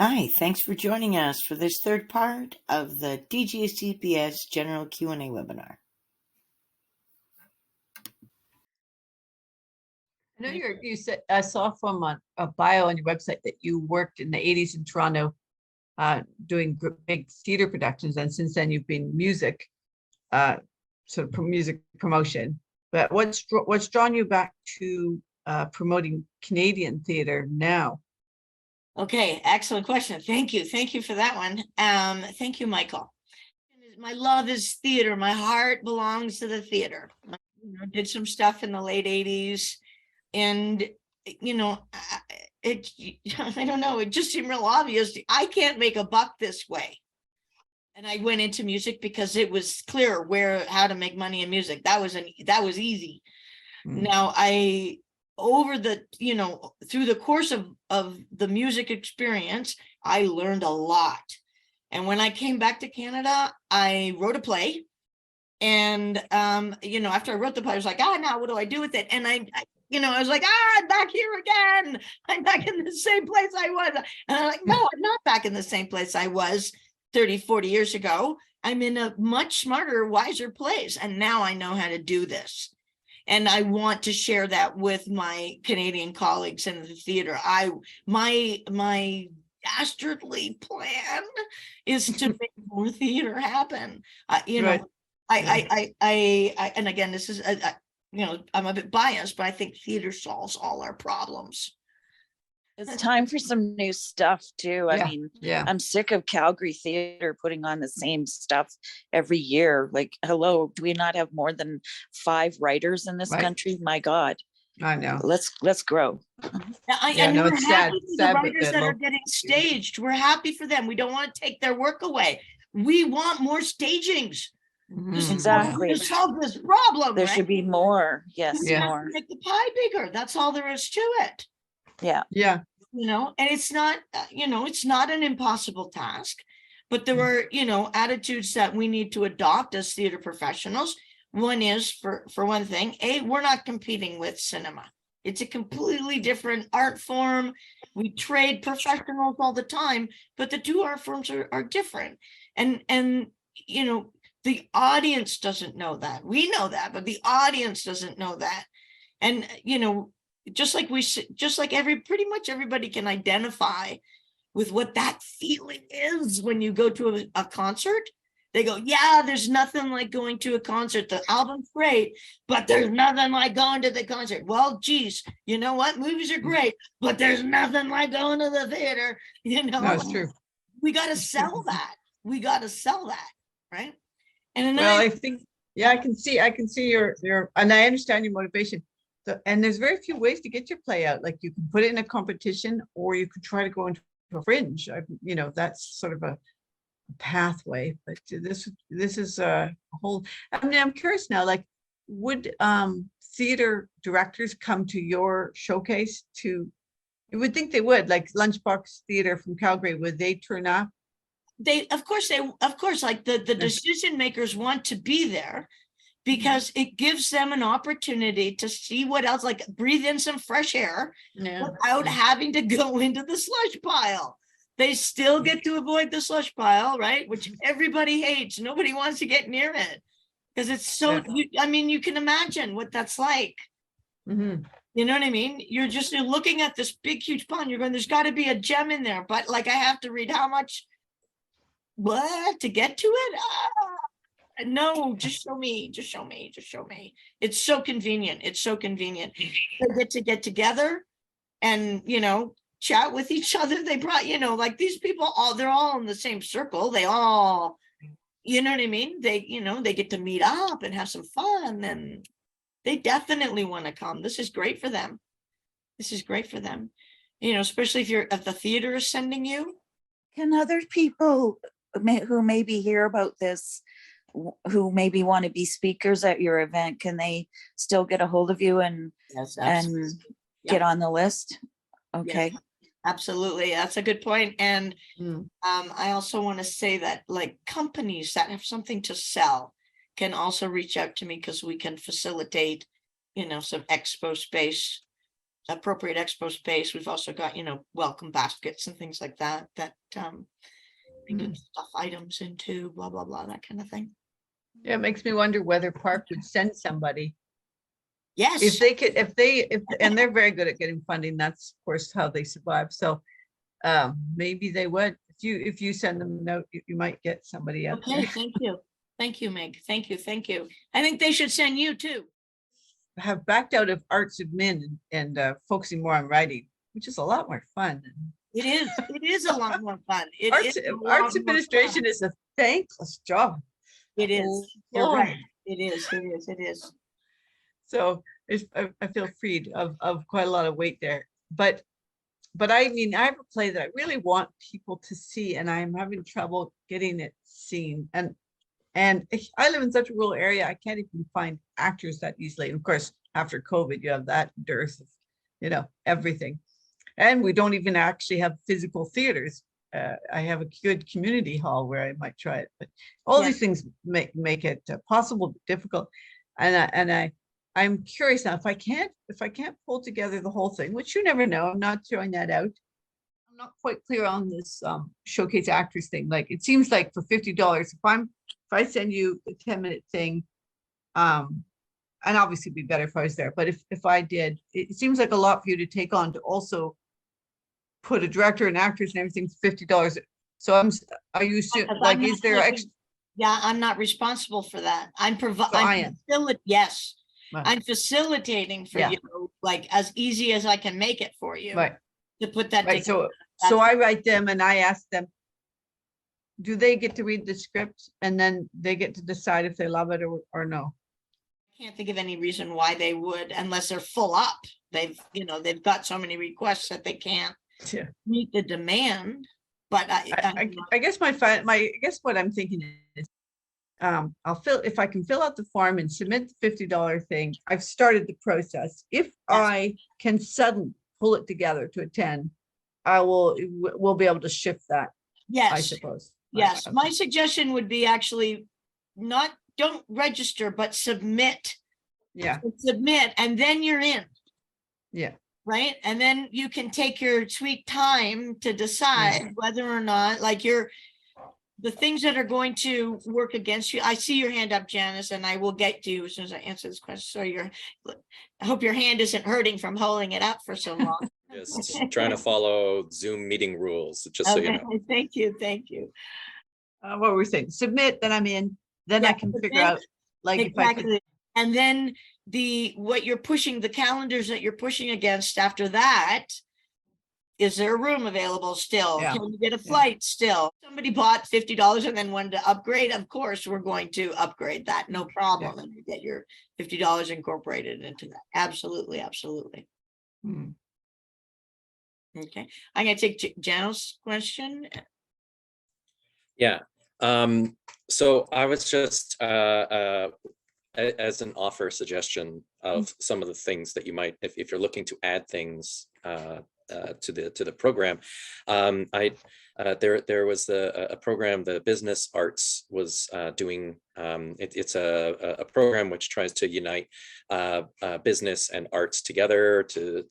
Hi, thanks for joining us for this third part of the TGCPS General Q&A webinar. I know you said, I saw from a bio on your website that you worked in the 80s in Toronto doing big theater productions, and since then you've been music, sort of music promotion. But what's drawn you back to promoting Canadian theater now? Okay, excellent question. Thank you. Thank you for that one. Thank you, Michael. My love is theater. My heart belongs to the theater. Did some stuff in the late 80s, and I don't know, it just seemed real obvious. I can't make a buck this way. And I went into music because it was clear how to make money in music. That was easy. Now through the course of the music experience, I learned a lot. And when I came back to Canada, I wrote a play. And, after I wrote the play, I was like, now what do I do with it? And I was like, I'm back here again. I'm back in the same place I was. And I'm like, no, I'm not back in the same place I was 30, 40 years ago. I'm in a much smarter, wiser place. And now I know how to do this. And I want to share that with my Canadian colleagues in the theater. My dastardly plan is to make more theater happen. Right. And again, this is, I'm a bit biased, but I think theater solves all our problems. It's time for some new stuff too. I mean, I'm sick of Calgary theater putting on the same stuff every year. Like, hello, do we not have more than 5 writers in this country? My God. I know. Let's grow. It's sad. The writers that are getting staged, we're happy for them. We don't want to take their work away. We want more stagings. Exactly. To solve this problem. There should be more. Yes, more. Make the pie bigger. That's all there is to it. Yeah. And it's not, it's not an impossible task, but there are, attitudes that we need to adopt as theater professionals. One is, for one thing, we're not competing with cinema. It's a completely different art form. We trade professionals all the time, but the two art forms are different. And the audience doesn't know that. We know that, but the audience doesn't know that. And, pretty much everybody can identify with what that feeling is when you go to a concert. They go, yeah, there's nothing like going to a concert. The album's great, but there's nothing like going to the concert. Well, geez, you know what? Movies are great, but there's nothing like going to the theater. That's true. We got to sell that. Right? And I think, I can see your, and I understand your motivation. So, and there's very few ways to get your play out. Like, you can put it in a competition, or you could try to go into a fringe. That's sort of a pathway. But this is a whole. I mean, I'm curious now. Like, would theater directors come to your showcase? You would think they would. Like Lunchbox Theater from Calgary, would they turn up? Of course, like the decision makers want to be there, because it gives them an opportunity to see what else, like breathe in some fresh air without having to go into the slush pile. They still get to avoid the slush pile, right? Which everybody hates. Nobody wants to get near it because it's so, you can imagine what that's like. Mm-hmm. You know what I mean? You're looking at this big, huge pond. You're going, there's got to be a gem in there, but like, I have to read how much, what, to get to it? No, just show me. It's so convenient. They get together and, chat with each other. They brought, like these people, they're all in the same circle. They all, you know what I mean? They, they get to meet up and have some fun, and they definitely want to come. This is great for them. Especially if the theater is sending you. Can other people who maybe hear about this, who maybe want to be speakers at your event, can they still get a hold of you and get on the list? Okay. Yes, absolutely. That's a good point. And I also want to say that, like, companies that have something to sell can also reach out to me, because we can facilitate, some expo space appropriate expo space. We've also got, welcome baskets and things like that, you can stuff items into, blah, blah, blah, that kind of thing. Yeah, it makes me wonder whether Park would send somebody. Yes. If they could, and they're very good at getting funding. That's of course how they survive. So maybe they would. If you send them a note, you might get somebody out Okay, there. thank you. Thank you, Meg. Thank you. I think they should send you too. Have backed out of arts admin and focusing more on writing, which is a lot more fun. It is a lot more fun. Arts administration is a thankless job. It is. Oh, You're Lord. right. It is. So I feel freed of quite a lot of weight there. But I mean, I have a play that I really want people to see, and I'm having trouble getting it seen. And I live in such a rural area, I can't even find actors that easily. And of course, after COVID, you have that dearth of, everything. And we don't even actually have physical theaters. I have a good community hall where I might try it, but all these things make it possible, but difficult. And I'm curious now, if I can't pull together the whole thing, which you never know, I'm not throwing that out. I'm not quite clear on this showcase actors thing. Like, it seems like for $50, if I send you a 10-minute thing, and obviously it'd be better if I was there, but if I did, it seems like a lot for you to take on, to also put a director and actors and everything for $50. So are you like, is there extra? Yeah, I'm not responsible for that. I'm I am. Yes. Right. I'm facilitating for you, like as easy as I can make it for you. Right. To put that right. together. So I write them and I ask them, do they get to read the script and then they get to decide if they love it or no? I can't think of any reason why they would, unless they're full up. They've got so many requests that they can't meet the demand. But I guess what I'm thinking is, if I can fill out the form and submit the $50 thing, I've started the process. If I can suddenly pull it together to attend, we'll be able to shift that. Yes, I suppose. Yes, my suggestion would be actually don't register, but submit. Yeah. Submit, and then you're in. Yeah. Right. And then you can take your sweet time to decide whether or not, like, the things that are going to work against you. I see your hand up, Janice, and I will get to you as soon as I answer this question. So I hope your hand isn't hurting from holding it up for so long. Just trying to follow Zoom meeting rules, just so you know. Thank you. What were we saying? Submit, then I'm in. Then I can figure out, like, exactly. if I could. And then what you're pushing, the calendars that you're pushing against after that, is there a room available still? Yeah. Can you get a flight still? Somebody bought $50 and then wanted to upgrade. Of course, we're going to upgrade that. No problem. And you get your $50 incorporated into that. Absolutely. Okay. I'm going to take Janel's question. Yeah. So I was just as an offer suggestion of some of the things that you might, if you're looking to add things to the program, there was a program the Business Arts was doing. It's a program which tries to unite business and arts together to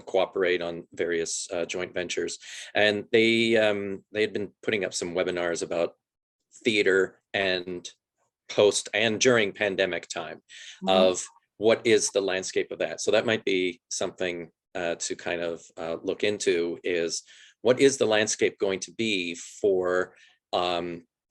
cooperate on various joint ventures, and they had been putting up some webinars about theater and post and during pandemic time of what is the landscape of that. So that might be something to kind of look into, is what is the landscape going to be for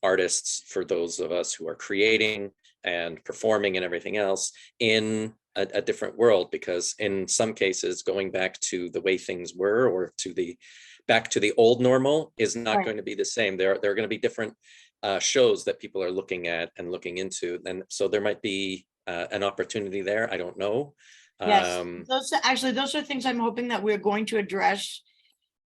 artists, for those of us who are creating and performing and everything else in a different world, because in some cases going back to the way things were, or back to the old normal, is not going to be the same. There are going to be different shows that people are looking at and looking into, and so there might be an opportunity there. I don't know. Yes, those are things I'm hoping that we're going to address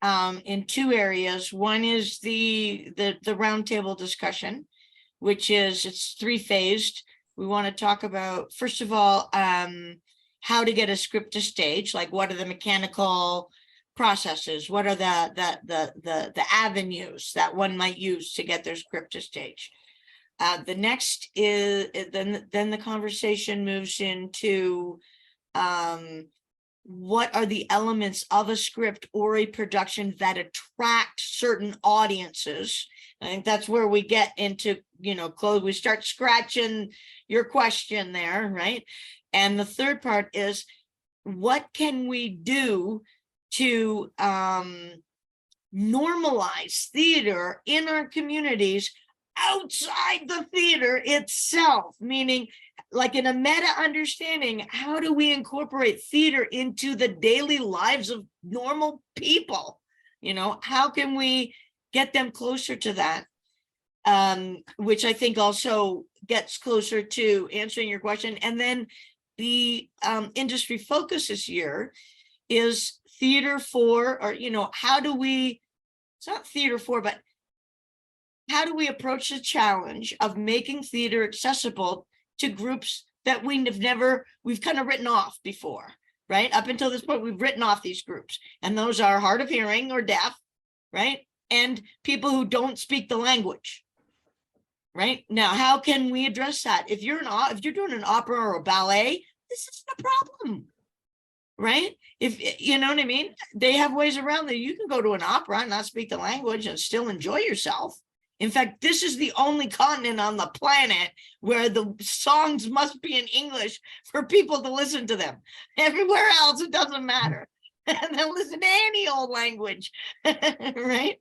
in two areas. One is the roundtable discussion, which is, it's three-phased. We want to talk about, first of all, how to get a script to stage, like what are the mechanical processes, what are the avenues that one might use to get their script to stage. The next is then the conversation moves into what are the elements of a script or a production that attract certain audiences. I think that's where we get into, close, we start scratching your question there, right? And the third part is, what can we do to normalize theater in our communities outside the theater itself? Meaning, like in a meta understanding, how do we incorporate theater into the daily lives of normal people? How can we get them closer to that? Which I think also gets closer to answering your question. And then the industry focus this year is theater for, or, how do we, it's not theater for, but how do we approach the challenge of making theater accessible to groups that we've kind of written off before, right? Up until this point, we've written off these groups, and those are hard of hearing or deaf, right? And people who don't speak the language, right? Now, how can we address that? If you're doing an opera or a ballet, this isn't a problem, right? If you know what I mean, they have ways around that. You can go to an opera and not speak the language and still enjoy yourself. In fact, this is the only continent on the planet where the songs must be in English for people to listen to them. Everywhere else, it doesn't matter. And they'll listen to any old language, right?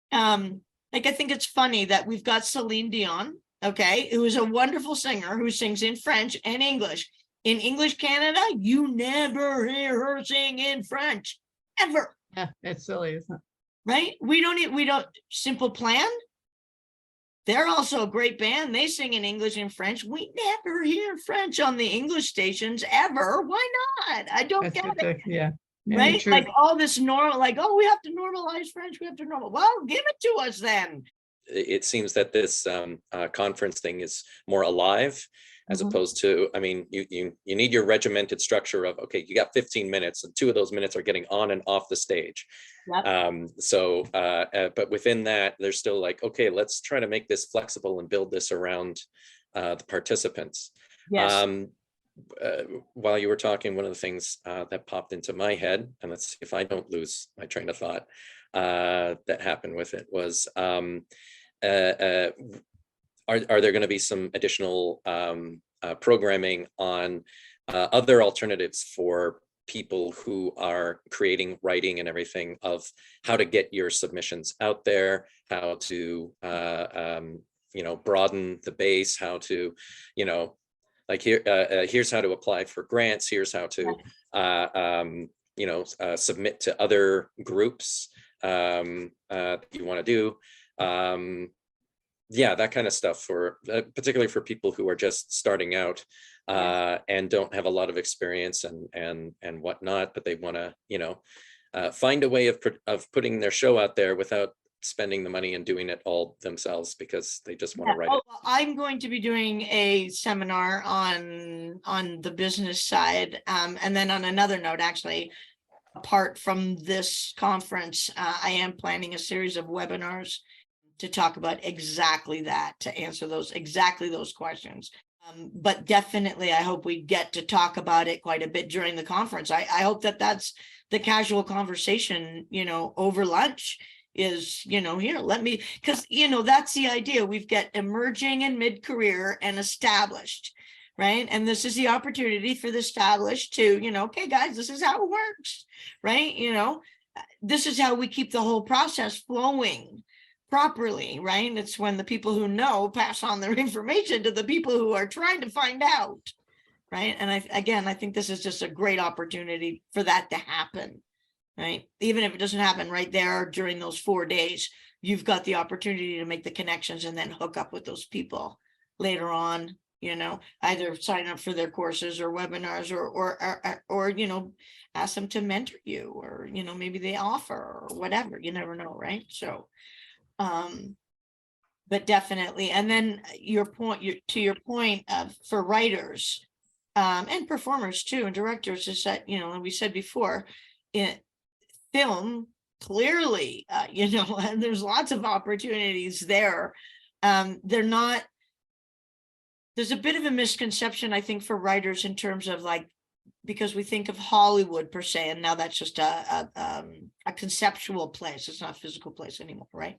I think it's funny that we've got Celine Dion, okay, who is a wonderful singer who sings in French and English. In English Canada, you never hear her sing in French, ever. Yeah, it's silly, isn't it? Right? We don't, Simple Plan. They're also a great band. They sing in English and French. We never hear French on the English stations ever. Why not? I don't get it. Yeah. Right? True. Like all this normal, like, oh, we have to normalize French. We have to well, give it to us then. It seems that this conference thing is more alive, as opposed to, I mean, you need your regimented structure of, okay, you got 15 minutes and 2 of those minutes are getting on and off the stage. Yep. But within that, there's still like, okay, let's try to make this flexible and build this around the participants. Yes. While you were talking, one of the things that popped into my head, and let's see if I don't lose my train of thought, that happened with it was, are there going to be some additional programming on other alternatives for people who are creating writing and everything, of how to get your submissions out there, how to broaden the base, how to like here's how to apply for grants, here's how to submit to other groups that you want to do, that kind of stuff, for particularly for people who are just starting out and don't have a lot of experience and whatnot, but they want to find a way of putting their show out there without spending the money and doing it all themselves, because they just want to write it. I'm going to be doing a seminar on the business side, and then on another note, actually, apart from this conference, I am planning a series of webinars to talk about exactly that, to answer those questions. But definitely, I hope we get to talk about it quite a bit during the conference. I hope that that's the casual conversation, over lunch, is, here, let me, because, that's the idea. We've got emerging and mid-career and established, right? And this is the opportunity for the established to, okay, guys, this is how it works, right? This is how we keep the whole process flowing properly, right? It's when the people who know pass on their information to the people who are trying to find out, right? And I think this is just a great opportunity for that to happen, right? Even if it doesn't happen right there during those 4 days, you've got the opportunity to make the connections and then hook up with those people later on, either sign up for their courses or webinars or ask them to mentor you, or, maybe they offer or whatever, you never know, right? So, but definitely. And then your point of, for writers and performers too, and directors, is that, and we said before, in film, clearly, and there's lots of opportunities there. There's a bit of a misconception, I think, for writers in terms of like because we think of Hollywood per se, and now that's just a conceptual place. It's not a physical place anymore, right?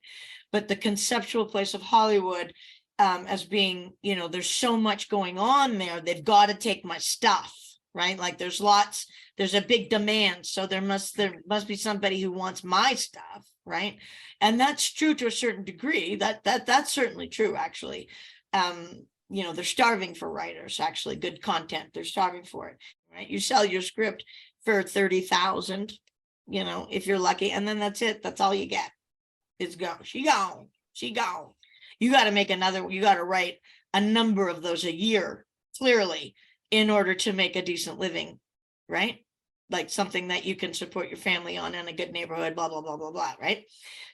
But the conceptual place of Hollywood as being, you know, there's so much going on there. They've got to take my stuff, right? Like there's a big demand. So there must be somebody who wants my stuff, right? And that's true to a certain degree. That's certainly true, actually. You know, they're starving for writers, actually, good content. They're starving for it, right? You sell your script for 30,000, you know, if you're lucky, and then that's it. That's all you get. It's gone. She gone. You got to make another, you got to write a number of those a year, clearly, in order to make a decent living, right? Like something that you can support your family on in a good neighborhood, blah, blah, blah, blah, blah, right?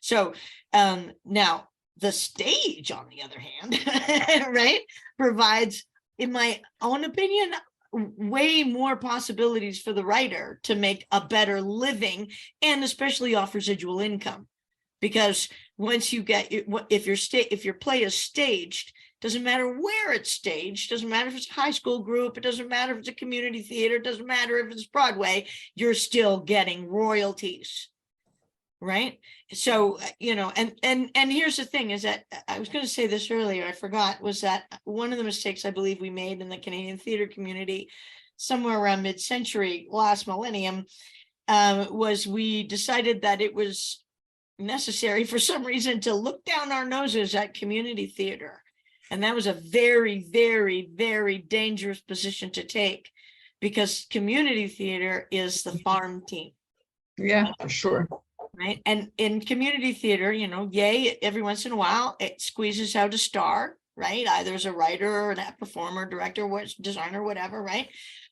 So now the stage, on the other hand, right, provides, in my own opinion, way more possibilities for the writer to make a better living, and especially off residual income. Because once you get, if your play is staged, doesn't matter where it's staged, doesn't matter if it's a high school group, it doesn't matter if it's a community theater, it doesn't matter if it's Broadway, you're still getting royalties, right? So, you know, and here's the thing, is that I was going to say this earlier, I forgot, was that one of the mistakes I believe we made in the Canadian theater community somewhere around mid-century, last millennium, was we decided that it was necessary for some reason to look down our noses at community theater. And that was a very, very, very dangerous position to take, because community theater is the farm team. Yeah, for sure. Right. And in community theater, you know, yay, every once in a while, it squeezes out a star, right? Either as a writer or a performer, director, designer, whatever, right?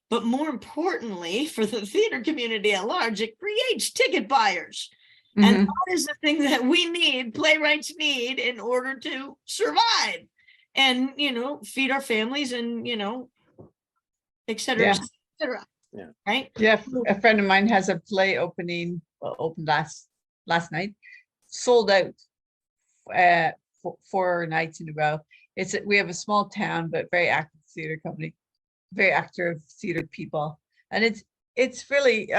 But more importantly, for the theater community at large, it creates ticket buyers. And that is the thing that we need, playwrights need, in order to survive and, you know, feed our families and, you know, et cetera, Yeah. et cetera. Yeah. Right. Yeah, a friend of mine has a play opening, opened last night, sold out 4 nights in a row. We have a small town, but very active theater company, very active theater people, and it's really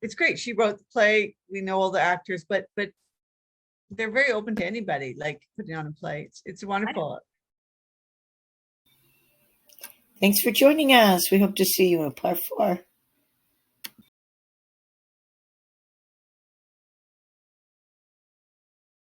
it's great. She wrote the play. We know all the actors, but they're very open to anybody, like putting on a play. It's wonderful. Thanks for joining us. We hope to see you in part 4.